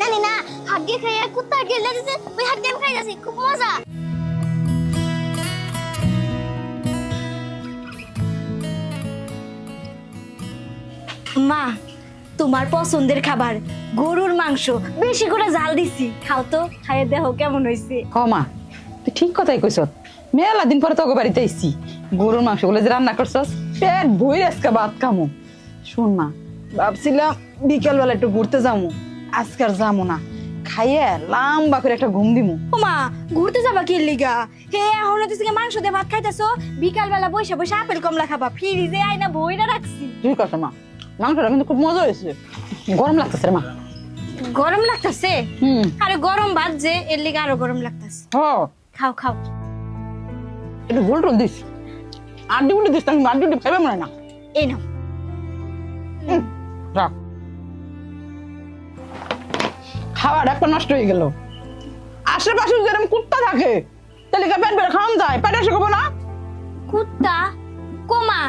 নানি না হাড্ডি খাইয়া কুত্তা গেলে দিতে ওই হাড্ডি আমি খাই যাচ্ছি খুব মজা। মা তোমার পছন্দের খাবার গরুর মাংস বেশি করে জাল দিছি, খাও তো, খাইয়ে দেখো কেমন হয়েছে। হ মা, তুই ঠিক কথাই কইছ। মেলা দিন পরে তোকে বাড়িতে আইছি, গরুর মাংস গুলো যে রান্না করছস পেট ভই আজকে ভাত খামু। শোন না, ভাবছিলাম বিকেল বেলা একটু ঘুরতে যামু, আজকে আর যামু না, খাইয়ে লম্বা করে একটা ঘুম দিমু। ও মা, ঘুরতে যাবা কি লিগা? হে এখন তুই মাংস দিয়ে ভাত খাইতেছো, বিকাল বেলা বসে বসে আপেল কমলা খাবা, ফ্রিজে আইনা বইরা রাখছি। ঠিক আছে মা, মাংসটা কিন্তু খুব মজা হয়েছে। গরম লাগতেছে রে মা। গরম লাগতেছে? আরে গরম ভাত যে, এর লিগা আরো গরম লাগতেছে। হ, খাও খাও। একটু ঝোল টোল দিস, আড্ডি উড্ডি দিস, আমি আড্ডি উড্ডি খাইবে মনে না। এই নাও। রাখ, খাওয়ার একটা নষ্ট হয়ে গেল। আশেপাশে যেরকম কুত্তা থাকে তাহলে পেট বের খাওয়ান যায়, পেটে শুকাবো না। কুত্তা? কোমা,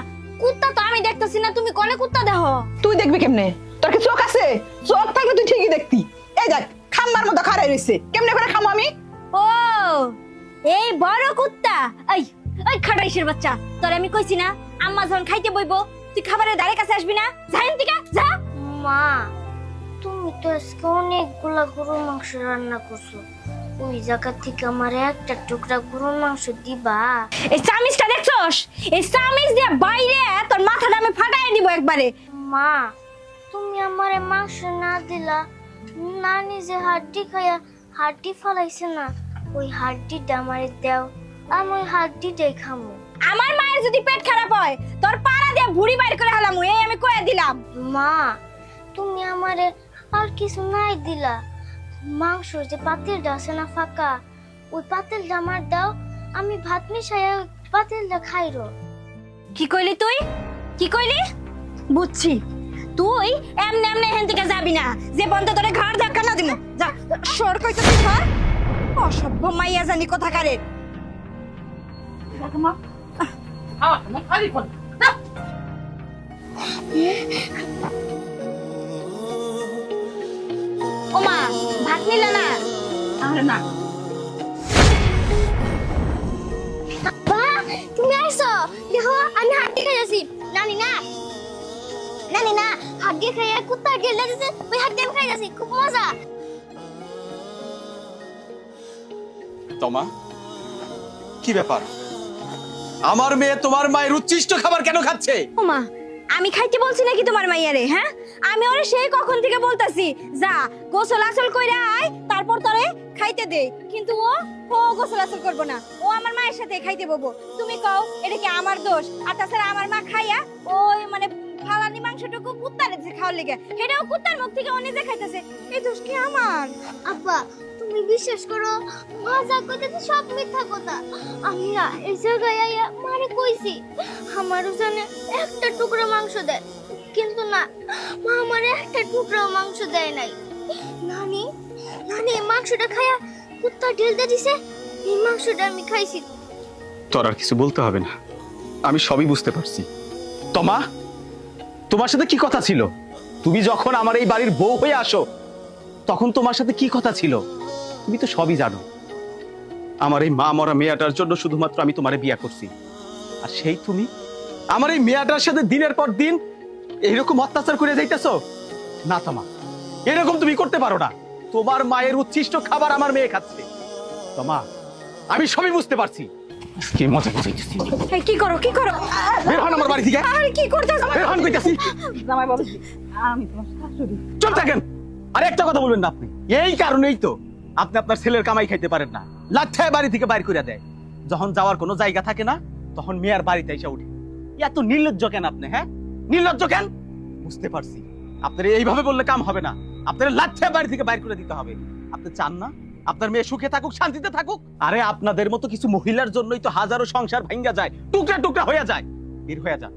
কুত্তা তো আমি দেখতেছি না, তুমি কোনে কুত্তা দেখো? তুই দেখবি কেমনে? তোর কি চোখ আছে? চোখ থাকলে তুই ঠিকই দেখতি। এই দেখ, খাম্বার মতো খাড়াই রইছে, কেমনে করে খামো আমি? ও, এই বড় কুত্তা। এই ওই খাটাইশের বাচ্চা, তোর আমি কইছি না আম্মা যখন খাইতে বইবো তুই খাবারের ধারে কাছে আসবি না। যাই থেকে যা। মা তুমি তো আজকে অনেকগুলা গরুর মাংস রান্না করছো, ওই জায়গা থেকে আমার একটা টুকরা গরুর মাংস দিবা? এই চামিচটা দেখছস? এই চামিচ দিয়ে বাইরে তোর মাথাটা আমি ফাটাই দিব একবারে। মা তুমি আমারে মাংস না দিলা, না নিজে হাড্ডি খাইয়া হাড্ডি ফালাইছে না, ওই হাড্ডিটা আমারে দাও, আমি ওই হাড্ডিটাই খামু। আমার মায়ের যদি পেট খারাপ হয় তোর পাড়া দিয়ে ভুড়ি বাইর করে হালামু, এই আমি কয়ে দিলাম। মা তুমি আমারে আর কিছু নাই দিলা, মাংস যে পাতিলটা আছে না ফাঁকা, ওই পাতিলটা আমার দাও, আমি ভাত মিশাইয়া ওই পাতিলটা খাইরো। কি কইলি তুই? কি কইলি? বুঝছি, তুই এমনে এমনে এখান থেকে যাবি না, যে বন্ধ তোরে ঘর ধাক্কা না দিমু। যা, সর কইতেছিস ধর। অসভ্য মাইয়া জানি কোথাকারে। ও মা, ভাত নিলে না? আরে না, বা তুমি আইছো, দেখো আমি হাড্ডি খাই যাচ্ছি। নানি না, নানি না হাড্ডি খাইয়া কুত্তা গেলে দিতে ওই হাড্ডি আমি খাই যাচ্ছি খুব মজা। তোমা, কি ব্যাপার? আমার মেয়ে তোমার মায়ের উচ্ছিষ্ট খাবার কেন খাচ্ছে? ও মা, আমি খাইতে বলছি নাকি তোমার মাইয়ারে? হ্যাঁ, আমি ওরে সেই কখন থেকে বলতাছি যা গোসল আসল কইরা আয়, তারপর তোরে খাইতে দে, কিন্তু ও গোসল আসল করবো না, ও আমার মায়ের সাথে খাইতে বলবো। তুমি কও এটা কি আমার দোষ? আর তাছাড়া আমার মা খাইয়া ওই মানে ফালানি মাংসটুকু কুত্তারে যে খাওয়ার লেগে, সেটাও কুত্তার মুখ থেকে ও নিজে খাইতেছে, এই দোষ কি আমার? আপা তুমি বিশ্বাস করো, মজা করতেছে সব মিথ্যা কথা। আমি না এই জায়গায় আইয়া মারে কইছি আমারও জানে একটা টুকরা মাংস দেয়, কিন্তু না, মা আমারে একটা টুকরা মাংস দেয় নাই। নানি, নানি এই মাংসটা খায়া কুত্তা ঢেলতে দিছে, এই মাংসটা আমি খাইছি। তোর আর কিছু বলতে হবে না, আমি সবই বুঝতে পারছি। তোমা, তোমার সাথে কি কথা ছিল? তুমি যখন আমার এই বাড়ির বউ হয়ে আসো তখন তোমার সাথে কি কথা ছিল তুমি তো সবই জানো। আমার এই মা মরা মেয়েটার জন্য শুধুমাত্র আমি তোমারে বিয়ে করছি, আর সেই তুমি আমার এই মেয়েটার সাথে দিনের পর দিন এইরকম অত্যাচার করে যাইতেছো। না তোমা, এরকম তুমি করতে পারো না। তোমার মায়ের উচ্ছিষ্ট খাবার আমার মেয়ে খাচ্ছে। তোমা, আমি সবই বুঝতে পারছি। কি মজা বুঝাইতেছি। এই কি করো, কি করো? বের হন আমার বাড়ি থেকে। আরে কি করতেছ? বের হন কইতাছি। জামাই বাবু, আমি তোমার শাশুড়ি। চুপ থাকেন, আর একটা কথা বলবেন না আপনি। এই কারণেই তো আপনি আপনার ছেলের কামাই খাইতে পারেন না, লাচ্ছায় বাড়ি থেকে বাইর করে দেয়। যখন যাওয়ার কোনো জায়গা থাকে না তখন মেয়ের বাড়িতে এসে উঠে। এত নির্লজ্জ কেন আপনি? হ্যাঁ, নির্লজ্জ কেন? বুঝতে পারছি, আপনার এইভাবে বললে কাম হবে না, আপনার লাচ্ছায় বাড়ি থেকে বাইর করে দিতে হবে। আপনি চান না আপনার মেয়ে সুখে থাকুক, শান্তিতে থাকুক? আরে আপনাদের মতো কিছু মহিলার জন্যই তো হাজারো সংসার ভাঙ্গা যায়, টুকরা টুকরা হয়ে যায়। বের হয়ে যান,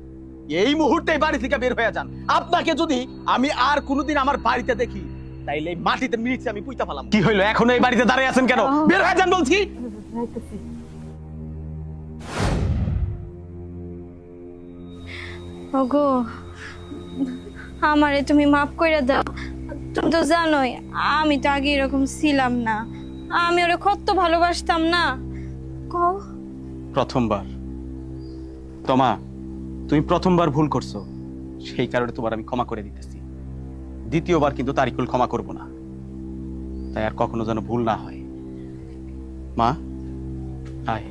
এই মুহূর্তে বাড়ি থেকে বের হয়ে যান। আপনাকে যদি আমি আর কোনোদিন আমার বাড়িতে দেখি তাইলে এই মাটিতে মিলিছে আমি পুইতা ফেলাম। কি হইলো, এখনো এই বাড়িতে দাঁড়িয়ে আছেন কেন? বের হয়ে যান বলছি। ওগো, আমারে তুমি মাফ কইরা দাও, তুমি তো জানোই আমি তো আগে এরকম ছিলাম না, আমি ওরে কত ভালোবাসতাম না। কও প্রথমবার তোমা, তুমি প্রথমবার ভুল করছো, সেই কারণে তোমার আমি ক্ষমা করে দিতেছি। দ্বিতীয়বার কিন্তু তারিকুল ক্ষমা করব না, তাই আর কখনো যেন ভুল না হয়। মা আয়।